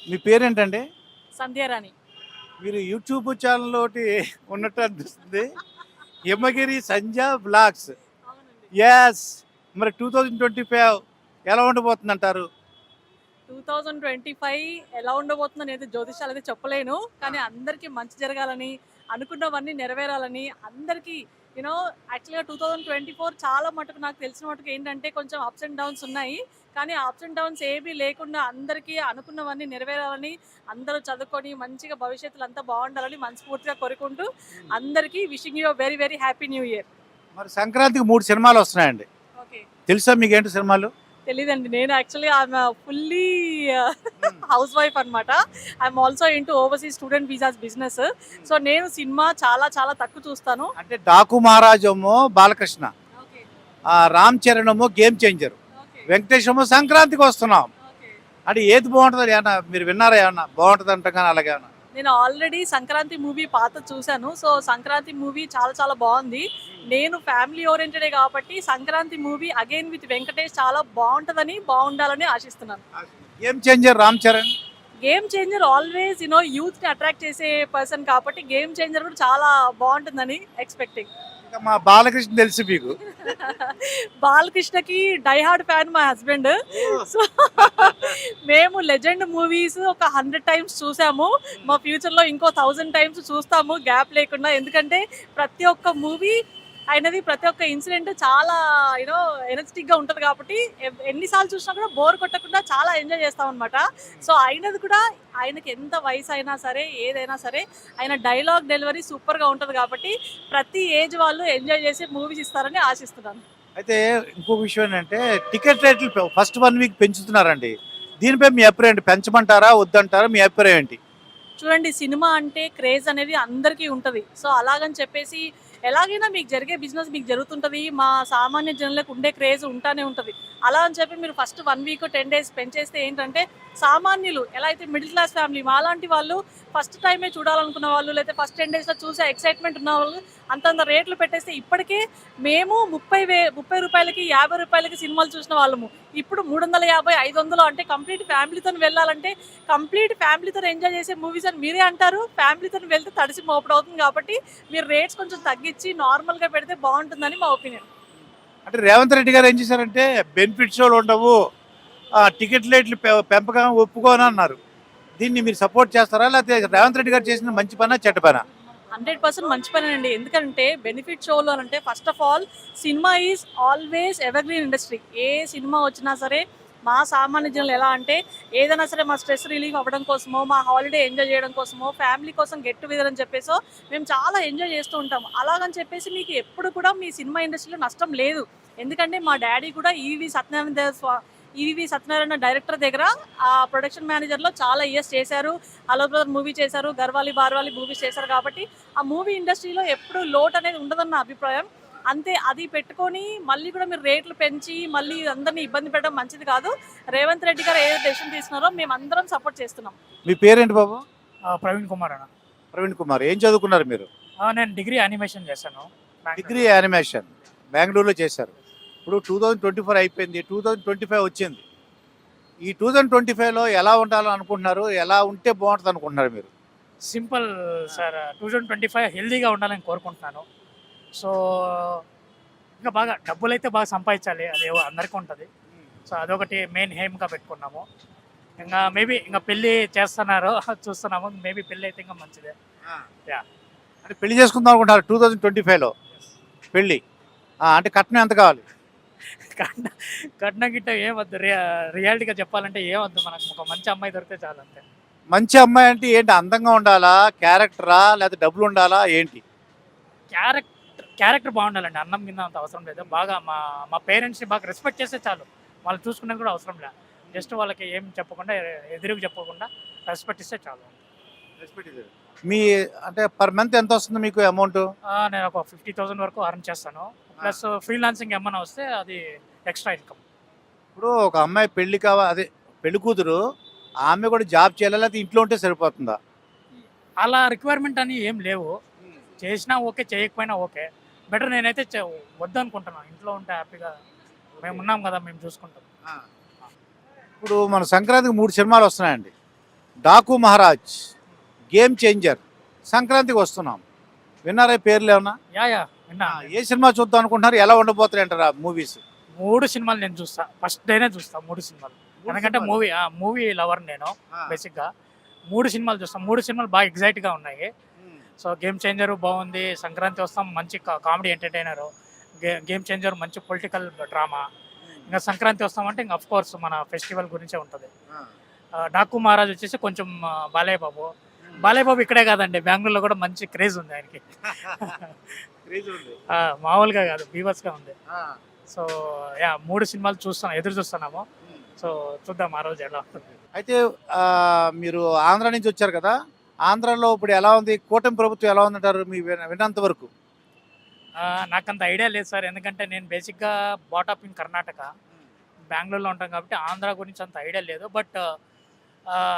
మీ పేరేంటండి? సంధ్యారాణి. మీరు YouTube channel ఒకటి ఉన్నట్టు అనిపిస్తుంది. హిమగిరి సంధ్య బ్లాగ్స్. అవునండి. యెస్. మరి 2025 ఎలా ఉండబోతుందంటారు? 2025 ఎలా ఉండబోతుందనేది జ్యోతిష్యాలైతే చెప్పలేను. కానీ అందరికీ మంచి జరగాలని, అనుకున్నవన్నీ నెరవేరాలని అందరికీ యాక్చువల్‌గా 2024 చాలా మటుకు నాకు తెలిసిన మటుకు ఏంటంటే కొంచెం అప్స్ అండ్ డౌన్స్ ఉన్నాయి. కానీ ఆ అప్స్ అండ్ డౌన్స్ ఏమీ లేకుండా అందరికీ అనుకున్నవన్నీ నెరవేరాలని, అందరూ చదువుకొని మంచిగా భవిష్యత్తులో అంతా బావుండాలని మనస్ఫూర్తిగా కోరుకుంటూ అందరికీ wishing you a very very happy new year. మరి సంక్రాంతికి 3 సినిమాలు వస్తున్నాయండి. ఓకే. తెలుసా మీకేంటి సినిమాలు? తెలీదండి. నేను యాక్చువల్లీ ఐయామ్ ఫుల్లీ హ్మ్. హౌస్ వైఫ్ అనమాట. I'm also into overseas student visas business. So, నేను సినిమా చాలా చాలా తక్కువ చూస్తాను. అంటే 'డాకు మహారాజ్' ఏమో బాలకృష్ణ, ఓకే. రామ్ చరణ్ ఏమో గేమ్ చేంజర్, ఓకే. వెంకటేష్ ఏమో సంక్రాంతికి వస్తున్నాం. ఓకే. అంటే ఏది బాగుంటుంది? ఏమన్నా మీరు విన్నారా? ఏమన్నా బాగుంటుంది అంట కానీ అలాగేమన్నా? నేను ఆల్రెడీ సంక్రాంతి మూవీ పాతది చూసాను. సో, సంక్రాంతి మూవీ చాలా చాలా బావుంది. నేను ఫ్యామిలీ ఓరియెంటెడే కాబట్టి Sankranti movie again with Venkatesh చాలా బావుండాలని ఆశిస్తున్నాను. Game changer Ram Charan. Game changer always యూత్‌ని అట్రాక్ట్ చేసే పర్సన్ కాబట్టి గేమ్ చేంజర్ కూడా చాలా బావుంటుందని ఎక్స్‌పెక్టింగ్. ఇంకా మా బాలకృష్ణ తెలుసు మీకు. బాలకృష్ణకి డై హార్డ్ ఫ్యాన్ మా హస్బెండ్. సో మేము లెజెండ్ మూవీస్ ఒక 100 టైమ్స్ చూసాము. మా ఫ్యూచర్‌లో ఇంకో 1000 టైమ్స్ చూస్తాము గ్యాప్ లేకుండా. ఎందుకంటే ప్రతి ఒక్క మూవీ అయినది ప్రతి ఒక్క ఇన్సిడెంట్ చాలా ఎనర్జిటిక్‌గా ఉంటది కాబట్టి ఎన్ని సార్లు చూసినా కూడా బోర్ కొట్టకుండా చాలా ఎంజాయ్ చేస్తామన్నమాట. సో అయినది కూడా ఆయనకి ఎంత వయసు అయినా సరే, ఏదైనా సరే ఆయన డైలాగ్ డెలివరీ సూపర్‌గా ఉంటది కాబట్టి ప్రతి ఏజ్ వాళ్ళు ఎంజాయ్ చేసి మూవీస్ ఇస్తారని ఆశిస్తున్నాను. అయితే ఇంకొక విషయం ఏంటంటే టికెట్ రేట్లు ఫస్ట్ 1 వీక్ పెంచుతున్నారండి. దీనిపై మీ అభిప్రాయం ఏంటి? పెంచమంటారా? వద్దంటారా? మీ అభిప్రాయం ఏంటి? చూడండి, సినిమా అంటే క్రేజ్ అనేది అందరికీ ఉంటది. సో అలాగని చెప్పేసి ఎలాగైనా మీకు జరిగే బిజినెస్ మీకు జరుగుతుంటది. మా సామాన్య జనులకు ఉండే క్రేజ్ ఉంటానే ఉంటది. అలా అని చెప్పి మీరు ఫస్ట్ 1 వీక్ 10 డేస్ పెంచేస్తే ఏంటంటే సామాన్యులు ఎలా అయితే మిడిల్ క్లాస్ ఫ్యామిలీ మాలాంటి వాళ్ళు ఫస్ట్ టైమే చూడాలనుకున్న వాళ్ళు లేకపోతే ఫస్ట్ 10 డేస్‌లో చూసే ఎక్సైట్మెంట్ ఉన్న వాళ్ళు అంతంత రేట్లు పెట్టేస్తే ఇప్పటికే మేము 30 రూపాయలకి 50 రూపాయలకి సినిమాలు చూసిన వాళ్ళము. ఇప్పుడు 350, 500 అంటే కంప్లీట్ ఫ్యామిలీతోని వెళ్ళాలంటే కంప్లీట్ ఫ్యామిలీతో ఎంజాయ్ చేసే మూవీస్ అని మీరే అంటారు. ఫ్యామిలీతోని వెళ్తే తడిసి మోపుడవుతుంది కాబట్టి మీరు రేట్స్ కొంచెం తగ్గించి నార్మల్‌గా పెడితే బావుంటుందని మా ఒపీనియన్. అంటే రేవంత్ రెడ్డి గారు ఏం చేశారంటే బెనిఫిట్ షోలు ఉండవు, టికెట్ రేట్లు పెంపకం ఒప్పుకోను అన్నారు. దీన్ని మీరు సపోర్ట్ చేస్తారా? లేకపోతే రేవంత్ రెడ్డి గారు చేసిన మంచి పనా చెడ్డ పనా? 100% మంచి పనేనండి. ఎందుకంటే బెనిఫిట్ షోలు అనంటే first of all cinema is always evergreen industry. A cinema వచ్చినా సరే మా సామాన్య జనులు ఎలా అంటే ఏదైనా సరే మా స్ట్రెస్ రిలీఫ్ అవ్వడం కోసమో, మా హాలిడే ఎంజాయ్ చేయడం కోసమో, ఫ్యామిలీ కోసం గెట్ టుగెదర్ అని చెప్పేసో మేము చాలా ఎంజాయ్ చేస్తూ ఉంటాము. అలాగని చెప్పేసి మీకు ఎప్పుడు కూడా మీ సినిమా ఇండస్ట్రీలో నష్టం లేదు. ఎందుకంటే మా డ్యాడీ కూడా ఈవీవి సత్యనారాయణ డైరెక్టర్ దగ్గర ప్రొడక్షన్ మేనేజర్‌లో చాలా ఇయర్స్ చేశారు. 'హలో బ్రదర్' మూవీ చేశారు. 'గర్వాలీ బార్వాలీ' మూవీస్ చేశారు కాబట్టి ఆ మూవీ ఇండస్ట్రీలో ఎప్పుడు లోటు అనేది ఉండదని నా అభిప్రాయం. అంతే, అది పెట్టుకొని మళ్ళీ కూడా మీరు రేట్లు పెంచి మళ్ళీ అందరిని ఇబ్బంది పెట్టడం మంచిది కాదు. రేవంత్ రెడ్డి గారు ఏ డెసిషన్ తీసుకున్నారో మేమందరం సపోర్ట్ చేస్తున్నాం. మీ పేరేంటి బాబు? ప్రవీణ్ కుమార్ అన్న. ప్రవీణ్ కుమార్. ఏం చదువుకున్నారు మీరు? నేను డిగ్రీ యానిమేషన్ చేశాను బెంగళూరు. డిగ్రీ యానిమేషన్ బెంగళూరులో చేశారు. ఇప్పుడు 2024 అయిపోయింది, 2025 వచ్చింది. ఈ 2025లో ఎలా ఉండాలని అనుకుంటున్నారు? ఎలా ఉంటే బాగుంటుంది అనుకుంటున్నారు మీరు? సింపుల్ సార్, 2025 హెల్దీగా ఉండాలని కోరుకుంటున్నాను. సో ఇంకా బాగా డబ్బులైతే బాగా సంపాదించాలి, అది అందరికీ ఉంటుంది. సో అదొకటి మెయిన్ ఎయిమ్గా పెట్టుకున్నాము. ఇంకా మేబీ ఇంకా పెళ్ళి చేస్తున్నారు చూస్తున్నాము. మేబీ పెళ్ళి అయితే ఇంకా మంచిదే. యా. అంటే పెళ్లి చేసుకుందాం అనుకుంటున్నారు 2025లో పెళ్ళి. అంటే కట్నం ఎంత కావాలి? కట్న కట్నం గిట్ట ఏమొద్దు. రియాలిటీగా చెప్పాలంటే ఏమొద్దు, మనకు ఒక మంచి అమ్మాయి దొరికితే చాలు అంతే. మంచి అమ్మాయి అంటే ఏంటి? అందంగా ఉండాలా, క్యారెక్టరా, లేకపోతే డబ్బులు ఉండాలా, ఏంటి? క్యారెక్టర్ బాగుండాలండి. అన్నం కింద అంత అవసరం లేదు. బాగా మా మా పేరెంట్స్ని బాగా రెస్పెక్ట్ చేస్తే చాలు. వాళ్ళు చూసుకునేది కూడా అవసరం లేదు. జస్ట్ వాళ్ళకి ఏం చెప్పకుండా, ఎదురుగా చెప్పకుండా రెస్పెక్ట్ ఇస్తే చాలు. మీ అంటే పర్ మంత్ ఎంత వస్తుంది మీకు అమౌంట్? నేను ఒక 50,000 వరకు అర్న్ చేస్తాను. ప్లస్ ఫ్రీలాన్సింగ్ ఏమన్నా వస్తే అది ఎక్స్ట్రా ఇన్కమ్. ఇప్పుడు ఒక అమ్మాయి పెళ్లి అదే పెళ్లి కూతురు, ఆమె కూడా జాబ్ చేయాలా లేకపోతే ఇంట్లో ఉంటే సరిపోతుందా? అలా రిక్వైర్మెంట్ అని ఏం లేవు. చేసినా ఓకే, చేయకపోయినా ఓకే. బెటర్ నేనైతే వద్దనుకుంటున్నాను. ఇంట్లో ఉంటే హ్యాపీగా మేము ఉన్నాం కదా, మేము చూసుకుంటాం. ఇప్పుడు మన సంక్రాంతికి 3 సినిమాలు వస్తున్నాయండి. డాకు మహారాజ్, గేమ్ చేంజర్, సంక్రాంతికి వస్తున్నాం. విన్నారా ఈ పేర్లు ఏమన్నా? యా విన్నా. ఏ సినిమా చూద్దాం అనుకుంటున్నారు? ఎలా ఉండబోతున్నాయి అంటారా మూవీస్? 3 సినిమాలు నేను చూస్తా, ఫస్ట్ డేనే చూస్తా 3 సినిమాలు. ఎందుకంటే మూవీ లవర్ నేను బేసిక్గా. 3 సినిమాలు చూస్తాం, 3 సినిమాలు బాగా ఎగ్జైట్గా ఉన్నాయి. సో గేమ్ చేంజర్ బాగుంది, సంక్రాంతి వస్తాం మంచి కామెడీ ఎంటర్టైనర్, గేమ్ చేంజర్ మంచి పొలిటికల్ డ్రామా, ఇంకా సంక్రాంతి వస్తామంటే ఇంకా అఫ్ కోర్స్ మన ఫెస్టివల్ గురించే ఉంటుంది. డాకు మహారాజ్ వచ్చేసి కొంచెం బాలయ్య బాబు ఇక్కడే కాదండి, బెంగళూరులో కూడా మంచి క్రేజ్ ఉంది ఆయనకి. మామూలుగా కాదు, బీభత్స్గా ఉంది. సో 3 సినిమాలు ఎదురు చూస్తున్నాము. సో చూద్దాం ఆ రోజు ఎలా ఉంటుంది. అయితే మీరు ఆంధ్ర నుంచి వచ్చారు కదా, ఆంధ్రాలో ఇప్పుడు ఎలా ఉంది? కూటమి ప్రభుత్వం ఎలా ఉందంటారు మీ విన్నంత వరకు? నాకంత ఐడియా లేదు సార్, ఎందుకంటే నేను బేసిక్గా బాటప్ ఇన్ కర్ణాటక, బెంగళూరులో ఉంటాం కాబట్టి ఆంధ్ర గురించి అంత ఐడియా లేదు. బట్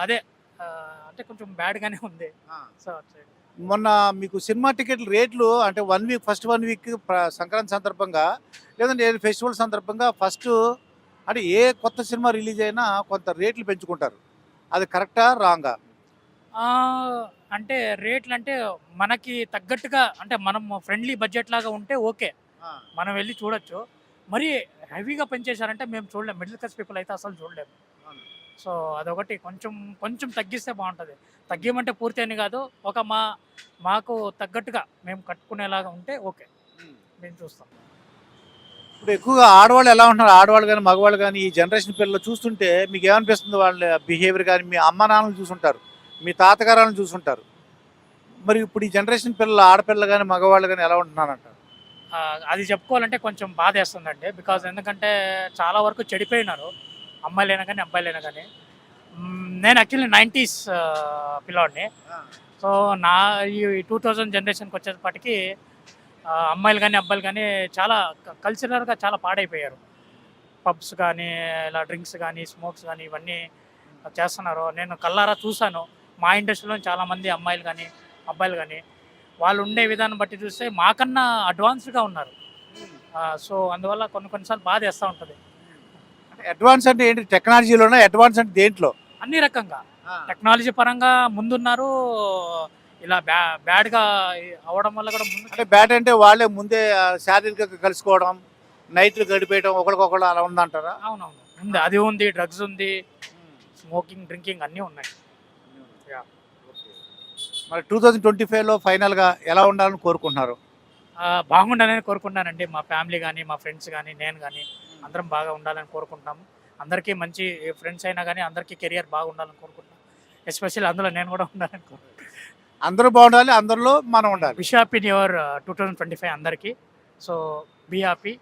అదే అంటే కొంచెం బ్యాడ్గానే ఉంది. సో మొన్న మీకు సినిమా టికెట్ల రేట్లు అంటే ఫస్ట్ 1 వీక్ సంక్రాంతి సందర్భంగా, లేదంటే ఏ ఫెస్టివల్ సందర్భంగా ఫస్ట్ అంటే ఏ కొత్త సినిమా రిలీజ్ అయినా కొంత రేట్లు పెంచుకుంటారు. అది కరెక్టా రాంగా? అంటే రేట్లు అంటే మనకి తగ్గట్టుగా, అంటే మనం ఫ్రెండ్లీ బడ్జెట్ లాగా ఉంటే ఓకే, మనం వెళ్ళి చూడొచ్చు. మరి హెవీగా పెంచేశారంటే మేము చూడలేము, మిడిల్ క్లాస్ పీపుల్ అయితే అసలు చూడలేము. సో అదొకటి కొంచెం తగ్గిస్తే బాగుంటుంది. తగ్గిమంటే పూర్తి అని కాదు, ఒక మాకు తగ్గట్టుగా మేము కట్టుకునేలాగా ఉంటే ఓకే, మేము చూస్తాం. ఇప్పుడు ఎక్కువగా ఆడవాళ్ళు ఎలా ఉంటున్నారు? ఆడవాళ్ళు కానీ మగవాళ్ళు కానీ ఈ జనరేషన్ పిల్లలు చూస్తుంటే మీకు ఏమనిపిస్తుంది? వాళ్ళ బిహేవియర్ కానీ మీ అమ్మ నాన్నలు చూసుంటారు, మీ తాతగారాలను చూసుంటారు. మరి ఇప్పుడు ఈ జనరేషన్ పిల్లలు ఆడపిల్లలు కానీ మగవాళ్ళు కానీ ఎలా ఉంటున్నారంట? అది చెప్పుకోవాలంటే కొంచెం బాధ వేస్తుందండి. బికాజ్ ఎందుకంటే చాలా వరకు చెడిపోయినారు, అమ్మాయిలైనా కానీ అబ్బాయిలైనా కానీ. నేను యాక్చువల్లీ 90s పిల్లోడిని. సో ఈ 2000 జనరేషన్కి వచ్చేటప్పటికి అమ్మాయిలు కానీ అబ్బాయిలు కానీ చాలా కల్చరల్గా చాలా పాడైపోయారు. పబ్స్ కానీ ఇలా డ్రింక్స్ కానీ స్మోక్స్ కానీ ఇవన్నీ చేస్తున్నారు. నేను కల్లారా చూశాను. మా ఇండస్ట్రీలో చాలామంది అమ్మాయిలు కానీ అబ్బాయిలు కానీ వాళ్ళు ఉండే విధానం బట్టి చూస్తే మాకన్నా అడ్వాన్స్డ్గా ఉన్నారు. సో అందువల్ల కొన్నిసార్లు బాధ వేస్తూ ఉంటుంది. అడ్వాన్స్ అంటే ఏంటి? టెక్నాలజీలోనా? అడ్వాన్స్ అంటే దేంట్లో? అన్ని రకంగా టెక్నాలజీ పరంగా ముందున్నారు, ఇలా బ్యాడ్గా అవడం వల్ల కూడా ముందు. అంటే బ్యాడ్ అంటే వాళ్ళే ముందే శారీరకంగా కలుసుకోవడం, నైట్లు గడిపేయడం, ఒకరికొకరు అలా ఉందంటారా? అవునవును ఉంది, అది ఉంది, డ్రగ్స్ ఉంది, స్మోకింగ్ డ్రింకింగ్ అన్నీ ఉన్నాయి. మరి 2025లో ఫైనల్గా ఎలా ఉండాలని కోరుకుంటున్నారు? బాగుండాలని కోరుకుంటున్నానండి. మా ఫ్యామిలీ కానీ మా ఫ్రెండ్స్ కానీ నేను కానీ అందరం బాగా ఉండాలని కోరుకుంటున్నాము. అందరికీ మంచి ఫ్రెండ్స్ అయినా కానీ అందరికీ కెరియర్ బాగా ఉండాలని కోరుకుంటున్నాం. ఎస్పెషల్లీ అందులో నేను కూడా ఉండాలని కోరుకుంటున్నాను. అందరూ బాగుండాలి, అందరిలో మనం ఉండాలి. విష్ హ్యాపీ న్యూ ఇయర్ 2025 అందరికీ. So be happy.